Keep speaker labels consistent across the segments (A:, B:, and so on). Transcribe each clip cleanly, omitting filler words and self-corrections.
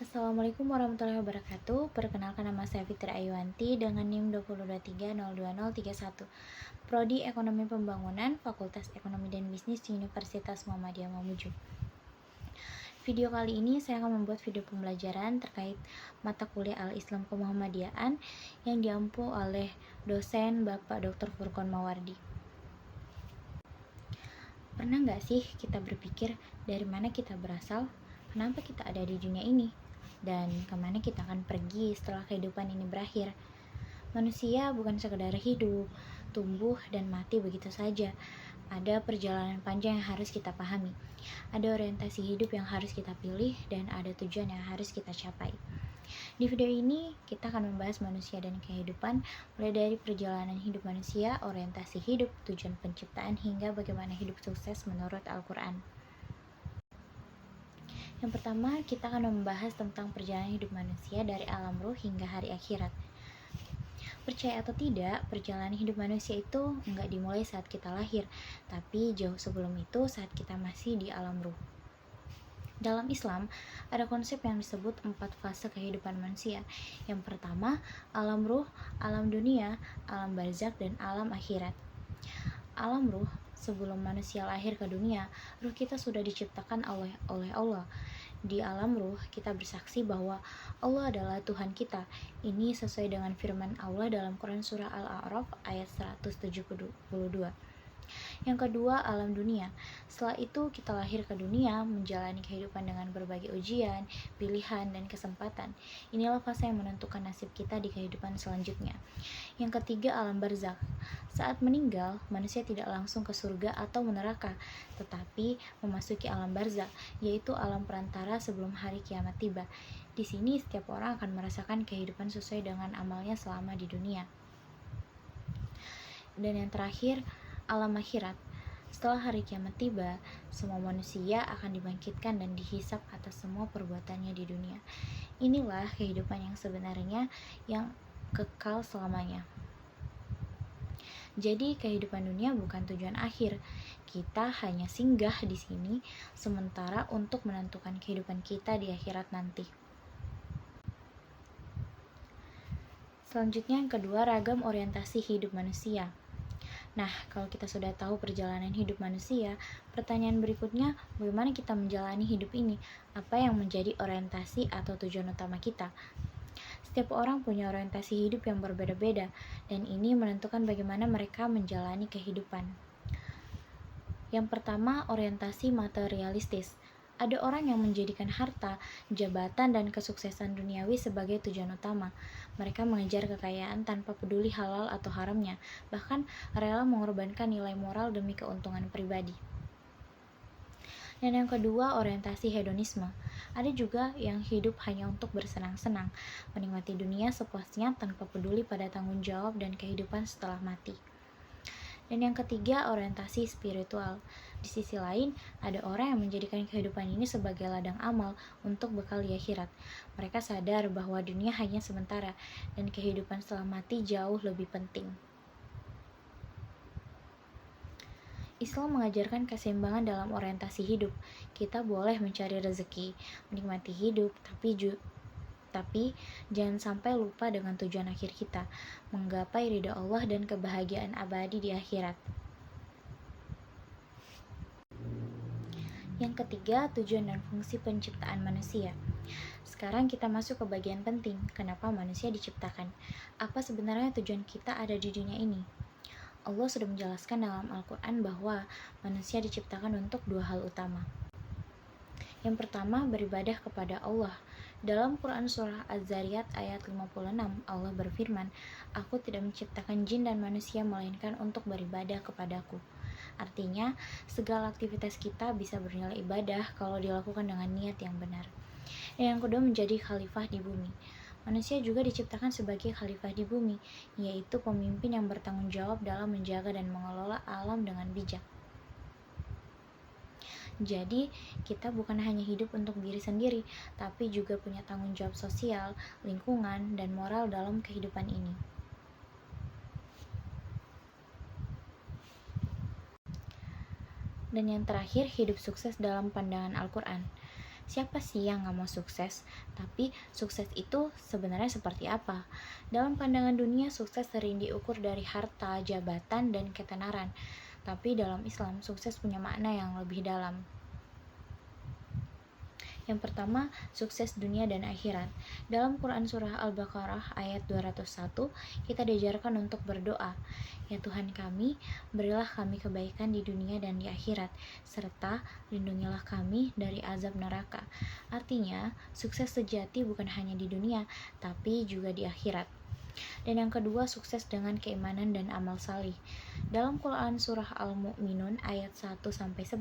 A: Assalamualaikum warahmatullahi wabarakatuh. Perkenalkan, nama saya Fitri Ayuwanti dengan NIM 2023020031. Prodi Ekonomi Pembangunan, Fakultas Ekonomi dan Bisnis Universitas Muhammadiyah Mamuju. Video kali ini saya akan membuat video pembelajaran terkait mata kuliah Al-Islam Kemuhammadiyaan yang diampu oleh dosen Bapak Dr. Furqon Mawardi. Pernah nggak sih kita berpikir dari mana kita berasal, kenapa kita ada di dunia ini, dan kemana kita akan pergi setelah kehidupan ini berakhir? Manusia bukan sekedar hidup, tumbuh, dan mati begitu saja. Ada perjalanan panjang yang harus kita pahami. Ada orientasi hidup yang harus kita pilih, dan ada tujuan yang harus kita capai. Di video ini, kita akan membahas manusia dan kehidupan, mulai dari perjalanan hidup manusia, orientasi hidup, tujuan penciptaan, hingga bagaimana hidup sukses menurut Al-Quran. Yang pertama, kita akan membahas tentang perjalanan hidup manusia dari alam ruh hingga hari akhirat. Percaya atau tidak, perjalanan hidup manusia itu nggak dimulai saat kita lahir, tapi jauh sebelum itu saat kita masih di alam ruh. Dalam Islam, ada konsep yang disebut 4 fase kehidupan manusia. Yang pertama, alam ruh, alam dunia, alam barzakh, dan alam akhirat. Alam ruh, sebelum manusia lahir ke dunia, ruh kita sudah diciptakan oleh Allah. Di alam ruh, kita bersaksi bahwa Allah adalah Tuhan kita. Ini sesuai dengan firman Allah dalam Quran Surah Al-A'raf ayat 172. Yang kedua, alam dunia. Setelah itu, kita lahir ke dunia, menjalani kehidupan dengan berbagai ujian, pilihan, dan kesempatan. Inilah fase yang menentukan nasib kita di kehidupan selanjutnya. Yang ketiga, alam barzakh. Saat meninggal, manusia tidak langsung ke surga atau neraka, tetapi memasuki alam barzakh, yaitu alam perantara sebelum hari kiamat tiba. Di sini, setiap orang akan merasakan kehidupan sesuai dengan amalnya selama di dunia. Dan yang terakhir, alam akhirat. Setelah hari kiamat tiba, semua manusia akan dibangkitkan dan dihisap atas semua perbuatannya di dunia. Inilah kehidupan yang sebenarnya, yang kekal selamanya. Jadi kehidupan dunia bukan tujuan akhir. Kita hanya singgah di sini sementara untuk menentukan kehidupan kita di akhirat nanti. Selanjutnya yang kedua, ragam orientasi hidup manusia. Nah, kalau kita sudah tahu perjalanan hidup manusia, pertanyaan berikutnya, bagaimana kita menjalani hidup ini? Apa yang menjadi orientasi atau tujuan utama kita? Setiap orang punya orientasi hidup yang berbeda-beda, dan ini menentukan bagaimana mereka menjalani kehidupan. Yang pertama, orientasi materialistis. Ada orang yang menjadikan harta, jabatan, dan kesuksesan duniawi sebagai tujuan utama. Mereka mengejar kekayaan tanpa peduli halal atau haramnya, bahkan rela mengorbankan nilai moral demi keuntungan pribadi. Dan yang kedua, orientasi hedonisme. Ada juga yang hidup hanya untuk bersenang-senang, menikmati dunia sepuasnya tanpa peduli pada tanggung jawab dan kehidupan setelah mati. Dan yang ketiga, orientasi spiritual. Di sisi lain, ada orang yang menjadikan kehidupan ini sebagai ladang amal untuk bekal di akhirat. Mereka sadar bahwa dunia hanya sementara dan kehidupan setelah mati jauh lebih penting. Islam mengajarkan keseimbangan dalam orientasi hidup. Kita boleh mencari rezeki, menikmati hidup, tapi jangan sampai lupa dengan tujuan akhir kita, menggapai ridha Allah dan kebahagiaan abadi di akhirat. Yang ketiga, tujuan dan fungsi penciptaan manusia. Sekarang kita masuk ke bagian penting, kenapa manusia diciptakan? Apa sebenarnya tujuan kita ada di dunia ini? Allah sudah menjelaskan dalam Al-Quran bahwa manusia diciptakan untuk 2 hal utama. Yang pertama, beribadah kepada Allah. Dalam Quran Surah Az-Zariyat ayat 56, Allah berfirman, "Aku tidak menciptakan jin dan manusia melainkan untuk beribadah kepadaku." Artinya, segala aktivitas kita bisa bernilai ibadah kalau dilakukan dengan niat yang benar. Dan yang kedua, menjadi khalifah di bumi. Manusia juga diciptakan sebagai khalifah di bumi, yaitu pemimpin yang bertanggung jawab dalam menjaga dan mengelola alam dengan bijak. Jadi, kita bukan hanya hidup untuk diri sendiri, tapi juga punya tanggung jawab sosial, lingkungan, dan moral dalam kehidupan ini. Dan yang terakhir, hidup sukses dalam pandangan Al-Quran. Siapa sih yang gak mau sukses? Tapi sukses itu sebenarnya seperti apa? Dalam pandangan dunia, sukses sering diukur dari harta, jabatan, dan ketenaran. Tapi dalam Islam, sukses punya makna yang lebih dalam. Yang pertama, sukses dunia dan akhirat. Dalam Quran Surah Al-Baqarah ayat 201, kita diajarkan untuk berdoa. Ya Tuhan kami, berilah kami kebaikan di dunia dan di akhirat, serta lindungilah kami dari azab neraka. Artinya, sukses sejati bukan hanya di dunia, tapi juga di akhirat. Dan yang kedua, sukses dengan keimanan dan amal salih. Dalam Quran Surah Al-Mu'minun ayat 1-11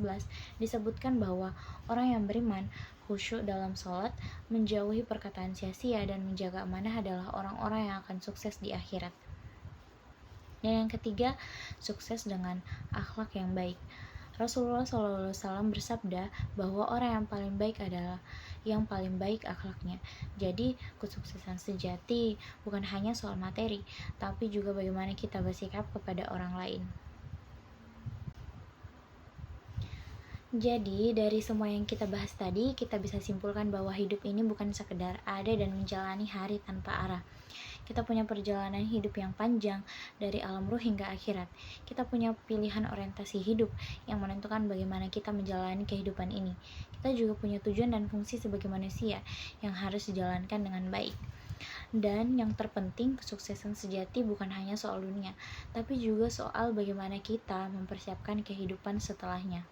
A: disebutkan bahwa orang yang beriman khusyuk dalam sholat, menjauhi perkataan sia-sia, dan menjaga amanah adalah orang-orang yang akan sukses di akhirat. Dan yang ketiga, sukses dengan akhlak yang baik. Rasulullah SAW bersabda bahwa orang yang paling baik adalah yang paling baik akhlaknya. Jadi, kesuksesan sejati bukan hanya soal materi, tapi juga bagaimana kita bersikap kepada orang lain. Jadi, dari semua yang kita bahas tadi, kita bisa simpulkan bahwa hidup ini bukan sekedar ada dan menjalani hari tanpa arah. Kita punya perjalanan hidup yang panjang, dari alam ruh hingga akhirat. Kita punya pilihan orientasi hidup yang menentukan bagaimana kita menjalani kehidupan ini. Kita juga punya tujuan dan fungsi sebagai manusia yang harus dijalankan dengan baik. Dan yang terpenting, kesuksesan sejati bukan hanya soal dunia, tapi juga soal bagaimana kita mempersiapkan kehidupan setelahnya.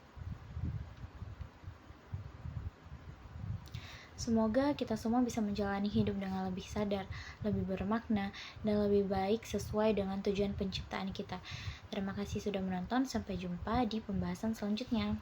A: Semoga kita semua bisa menjalani hidup dengan lebih sadar, lebih bermakna, dan lebih baik sesuai dengan tujuan penciptaan kita. Terima kasih sudah menonton, sampai jumpa di pembahasan selanjutnya.